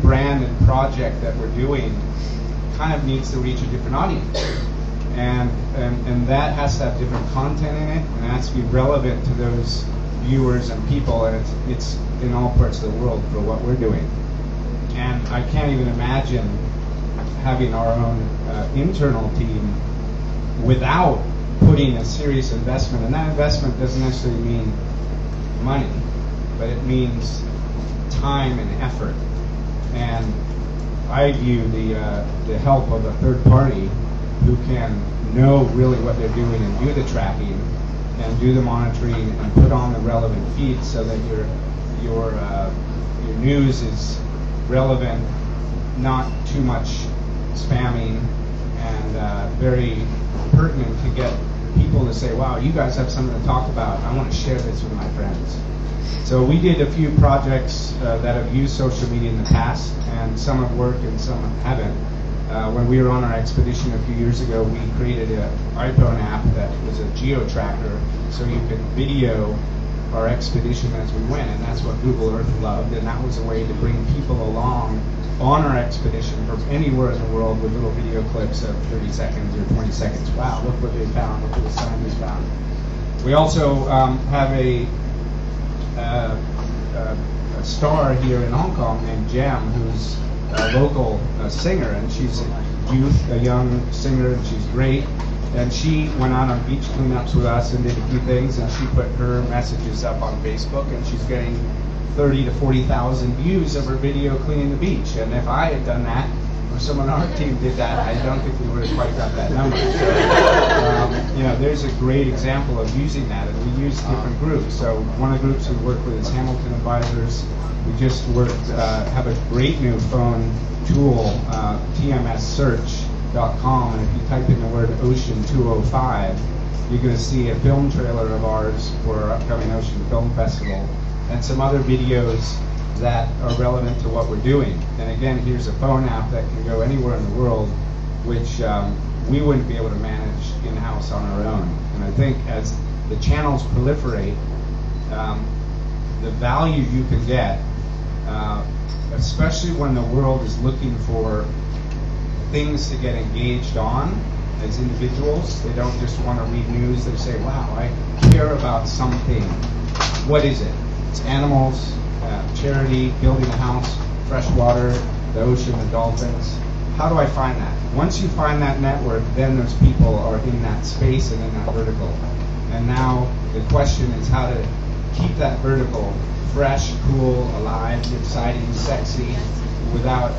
brand and project that we're doing kind of needs to reach a different audience. And that has to have different content in it, and it has to be relevant to those viewers and people, and it's in all parts of the world for what we're doing. And I can't even imagine having our own internal team without putting a serious investment, and that investment doesn't necessarily mean money, but it means time and effort. And I view the help of a third party who can know really what they're doing and do the tracking and do the monitoring and put on the relevant feeds so that your news is relevant, not too much spamming, and very pertinent to get people to say, wow, you guys have something to talk about. I want to share this with my friends. So we did a few projects that have used social media in the past, and some have worked and some haven't. When we were on our expedition a few years ago, we created an iPhone app that was a geo-tracker, so you could video our expedition as we went, and that's what Google Earth loved, and that was a way to bring people along on our expedition from anywhere in the world with little video clips of 30 seconds or 20 seconds. Wow, look what they found, look what the scientists found. We also have a star here in Hong Kong named Jam, who's a local singer, and she's a young singer, and she's great. And she went out on beach cleanups with us and did a few things, and she put her messages up on Facebook, and she's getting 30 to 40,000 views of her video cleaning the beach. And if I had done that, or someone on our team did that, I don't think we would have quite got that number. So, there's a great example of using that, and we use different groups. So one of the groups we work with is Hamilton Advisors. We just have a great new phone tool, tmssearch.com, and if you type in the word Ocean 205, you're going to see a film trailer of ours for our upcoming Ocean Film Festival, and some other videos that are relevant to what we're doing. And again, here's a phone app that can go anywhere in the world, which we wouldn't be able to manage in-house on our own. And I think as the channels proliferate, the value you can get, especially when the world is looking for things to get engaged on as individuals. They don't just want to read news. They say, wow, I care about something. What is it? It's animals, charity, building a house, fresh water, the ocean, the dolphins. How do I find that? Once you find that network, then those people are in that space and in that vertical. And now the question is how to keep that vertical fresh, cool, alive, exciting, sexy, without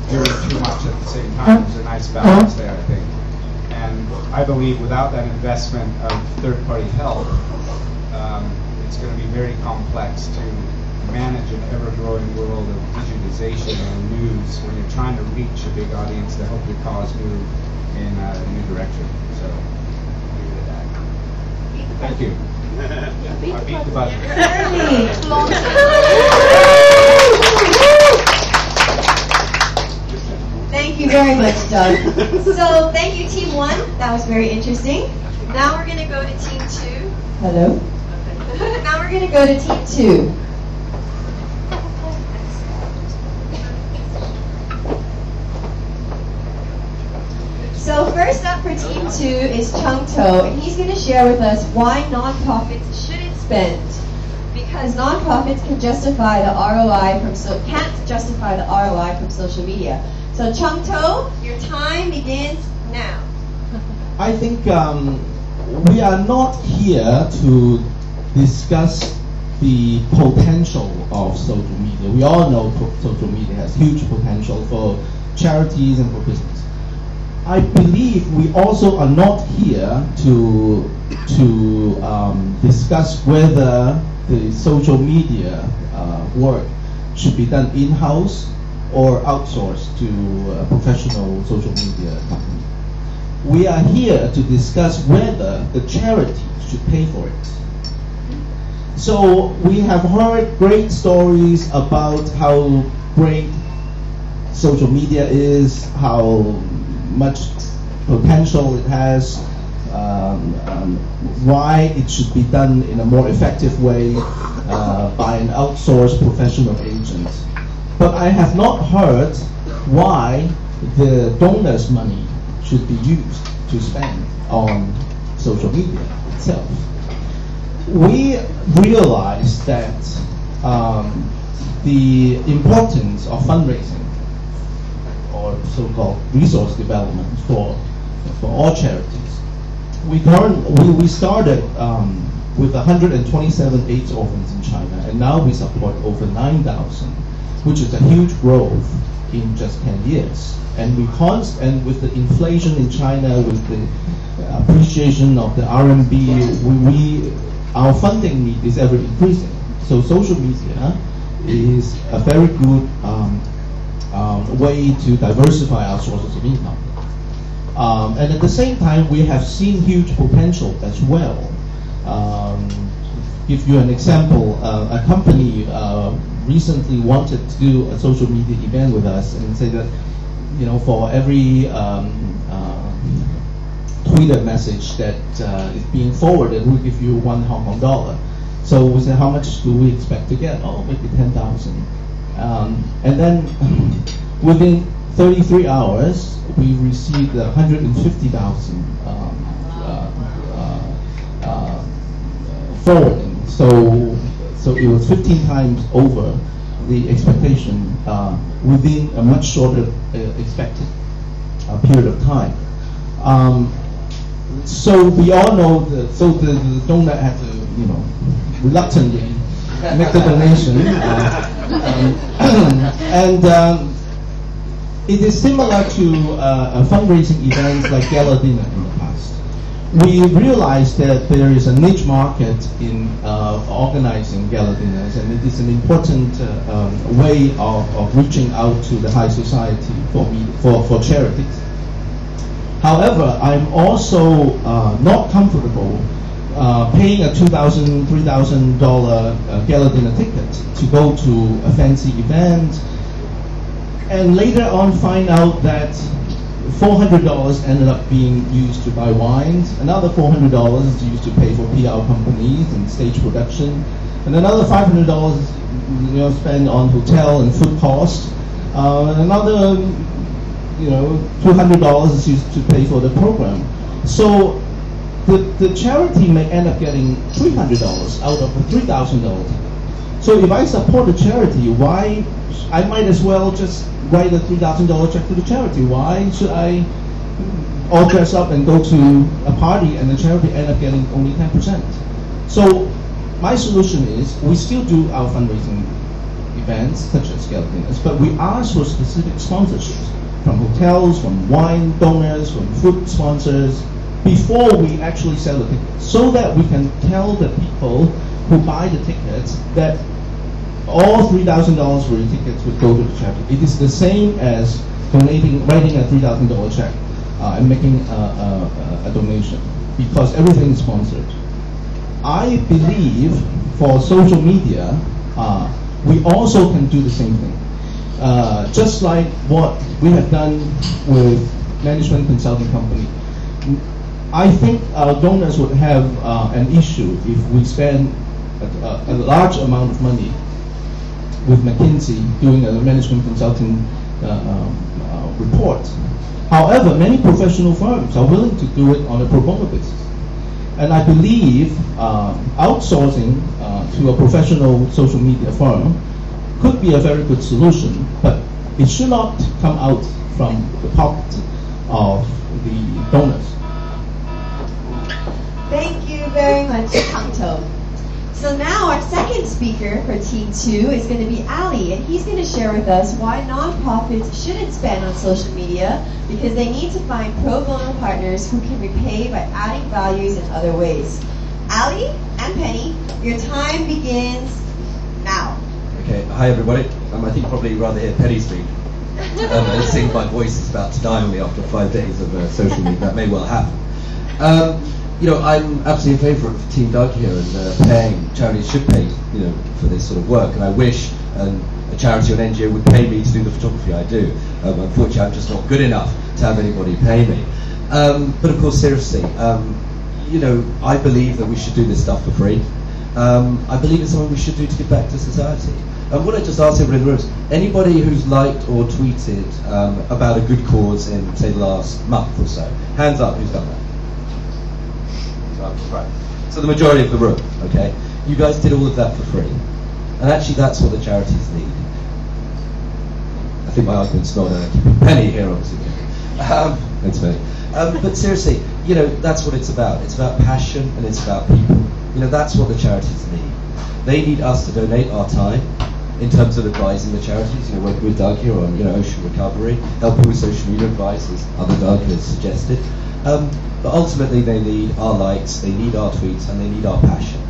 doing too much at the same time. There's a nice balance there, I think. And I believe without that investment of third-party help, it's going to be very complex to manage an ever-growing world of digitization and news when you're trying to reach a big audience to help your cause move in a new direction. So, leave it at that. Thank you. I beat the button. Thank you very much, Doug. So thank you, Team 1. That was very interesting. Now we're going to go to Team 2. Hello. Now we're going to go to Team 2. So first up for Team 2 is Chung To, and he's going to share with us why nonprofits shouldn't spend, because nonprofits can justify the ROI can't justify the ROI from social media. So Chung To, your time begins now. I think we are not here to discuss the potential of social media. We all know social media has huge potential for charities and for business. I believe we also are not here to discuss whether the social media work should be done in-house or outsourced to a professional social media company. We are here to discuss whether the charity should pay for it. So we have heard great stories about how great social media is, how much potential it has, why it should be done in a more effective way. by an outsourced professional agent. But I have not heard why the donors' money should be used to spend on social media itself. We realize that the importance of fundraising or so-called resource development for all charities. We started with 127 AIDS orphans in China, and now we support over 9,000, which is a huge growth in just 10 years. And with the inflation in China, with the appreciation of the RMB, our funding need is ever increasing. So social media is a very good way to diversify our sources of income. And at the same time, we have seen huge potential as well. Give you an example, a company recently wanted to do a social media event with us and say that, for every Twitter message that is being forwarded, we'll give you $1 Hong Kong. So we said, how much do we expect to get? Oh, maybe 10,000. And then within 33 hours, we received 150,000 forwarding. So it was 15 times over the expectation within a much shorter expected period of time. So we all know the donor had to, reluctantly make the donation. And it is similar to fundraising events like Gala Dinner in the past. We realized that there is a niche market in organizing gala dinners, and it is an important way of reaching out to the high society for charities. However, I'm also not comfortable paying a $2,000, $3,000 gala dinner ticket to go to a fancy event, and later on find out that $400 ended up being used to buy wines, another $400 is used to pay for PR companies and stage production, and another $500 spent on hotel and food costs, another $200 is used to pay for the program. So the charity may end up getting $300 out of the $3,000. So if I support the charity, why I might as well just write a $3,000 check to the charity. Why should I all dress up and go to a party and the charity end up getting only 10%? So my solution is we still do our fundraising events such as gala dinners, but we ask for specific sponsorships from hotels, from wine donors, from food sponsors before we actually sell the tickets, so that we can tell the people who buy the tickets that all $3,000 worth of tickets would go to the charity. It is the same as writing a $3,000 check and making a donation, because everything is sponsored. I believe for social media, we also can do the same thing. Just like what we have done with management consulting company. I think our donors would have an issue if we spend a large amount of money with McKinsey doing a management consulting report. However, many professional firms are willing to do it on a pro bono basis. And I believe outsourcing to a professional social media firm could be a very good solution, but it should not come out from the pocket of the donors. Thank you very much, Kang To. So now our second speaker for Team 2 is going to be Ali, and he's going to share with us why nonprofits shouldn't spend on social media, because they need to find pro bono partners who can repay by adding values in other ways. Ali and Penny, your time begins now. Okay, hi everybody. I think you probably rather hear Penny speak. It seems my voice is about to die on me after 5 days of social media. That may well happen. I'm absolutely in favour of Team Doug here, and paying charities should pay, for this sort of work. And I wish a charity or an NGO would pay me to do the photography I do. Unfortunately, I'm just not good enough to have anybody pay me. But of course, seriously, I believe that we should do this stuff for free. I believe it's something we should do to give back to society. And what I just ask everybody in the room is, anybody who's liked or tweeted about a good cause in, say, the last month or so? Hands up, who's done that? Right. So the majority of the room, okay? You guys did all of that for free. And actually that's what the charities need. I think my argument's not keeping Penny here, obviously. Thanks, Penny. But seriously, you know, that's what it's about. It's about passion and it's about people. You know, that's what the charities need. They need us to donate our time in terms of advising the charities. You know, working with Doug here on, you know, ocean recovery, helping with social media advice, as other Doug has suggested. But ultimately they need our likes, they need our tweets, and they need our passion.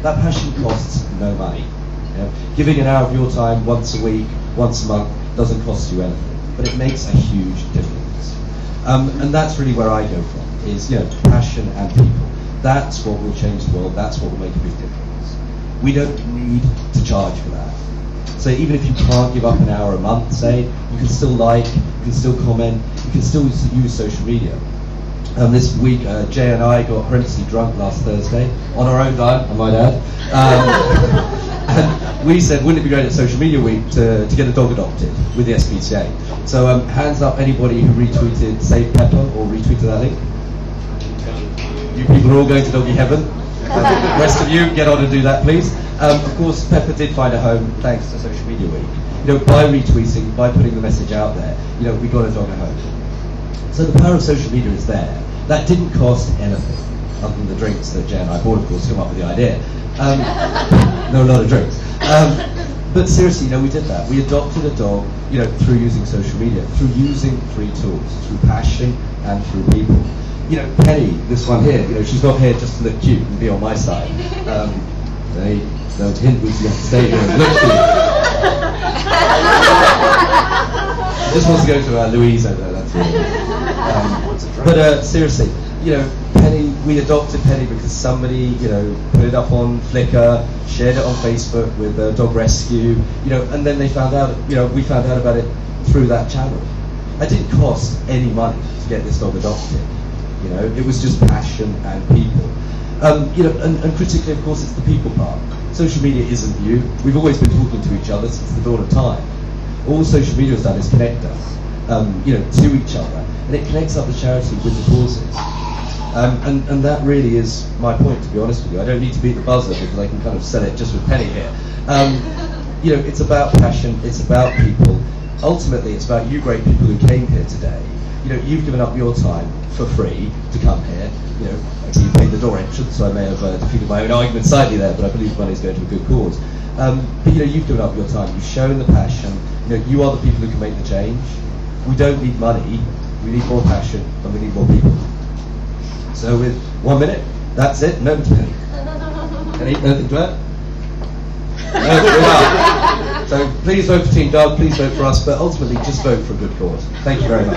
That passion costs no money. You know, giving an hour of your time once a week, once a month, doesn't cost you anything, but it makes a huge difference. And that's really where I go from, is, you know, passion and people. That's what will change the world, that's what will make a big difference. We don't need to charge for that. So even if you can't give up an hour a month, say, you can still like, you can still comment, you can still use social media. This week, Jay and I got horrendously drunk last Thursday, on our own dime, I might add. And we said, wouldn't it be great at Social Media Week to get a dog adopted with the SPCA? So hands up anybody who retweeted Save Pepper or retweeted that link. You people are all going to doggy heaven. The rest of you, get on and do that, please. Of course, Pepper did find a home thanks to Social Media Week. You know, by retweeting, by putting the message out there, you know, we got a dog at home. So the power of social media is there. That didn't cost anything, other than the drinks that Jay and I bought, of course, to come up with the idea. No, a lot of drinks. But seriously, you know, we did that. We adopted a dog, you know, through using social media, through using free tools, through passion and through people. You know, Penny, this one here, you know, she's not here just to look cute and be on my side. The hint was you have to stay here and look cute. She just wants to go to Louise over there, that's all. But seriously, you know, Penny, we adopted Penny because somebody, you know, put it up on Flickr, shared it on Facebook with Dog Rescue, you know, and then they found out, you know, we found out about it through that channel. It didn't cost any money to get this dog adopted, you know, it was just passion and people. You know, and critically, of course, it's the people part. Social media isn't new. We've always been talking to each other since the dawn of time. All social media has done is connect us, you know, to each other. And it connects up the charity with the causes. And that really is my point, to be honest with you. I don't need to beat the buzzer because I can kind of sell it just with Penny here. You know, it's about passion, it's about people. Ultimately, it's about you great people who came here today. You know, you've given up your time for free to come here. You know, actually you paid the door entrance, so I may have defeated my own argument slightly there, but I believe the money is going to a good cause. But you know, you've given up your time, you've shown the passion. You know, you are the people who can make the change. We don't need money. We need more passion and we need more people. So with 1 minute, that's it. No, anything to add? No, so please vote for Team Doug, please vote for us, but ultimately just vote for a good cause. Thank you very much.